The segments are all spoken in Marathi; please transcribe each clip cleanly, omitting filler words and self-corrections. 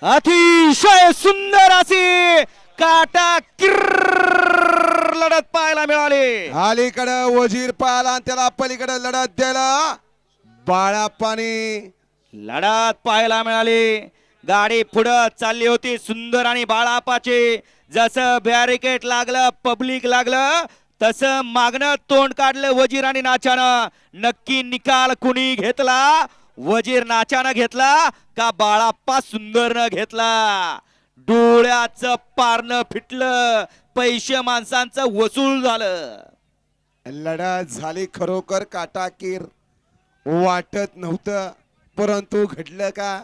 अतिशय सुंदर अशी काटा लढत पाहायला मिळाली. अलीकडे वजीर पाहिला आणि त्याला पलीकडे लढत द्यायला बाळाप्पानी लढत पाहायला मिळाली. गाडी पुढे चालली होती सुंदर आणि बाळापाची. जसं बॅरिकेड लागलं पब्लिक लागलं तसं मागणं तोंड काढलं वजीर आणि नाच्यानं. नक्की निकाल कुणी घेतला? वजीर नाच्यानं घेतला का बाळाप्पा सुंदरनं घेतला? डोळ्याचं पारणं फिटलं, पैसे माणसांचं वसूल झालं. लढत झाली खरोखर काटाकीर वाटत नव्हतं परंतु घडलं का?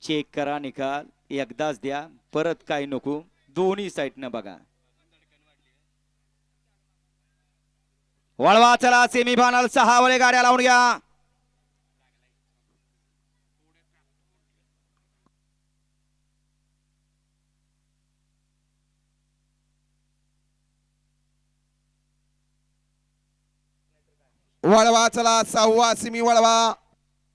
चेक करा निकाल एकदाच द्या, परत काही नको. दोन्ही साईडनं बघा. वळवा चला सेमीफायनल 6 वळे गाड्या लावून घ्या. वळवा चला 6वा सिमी वळवा.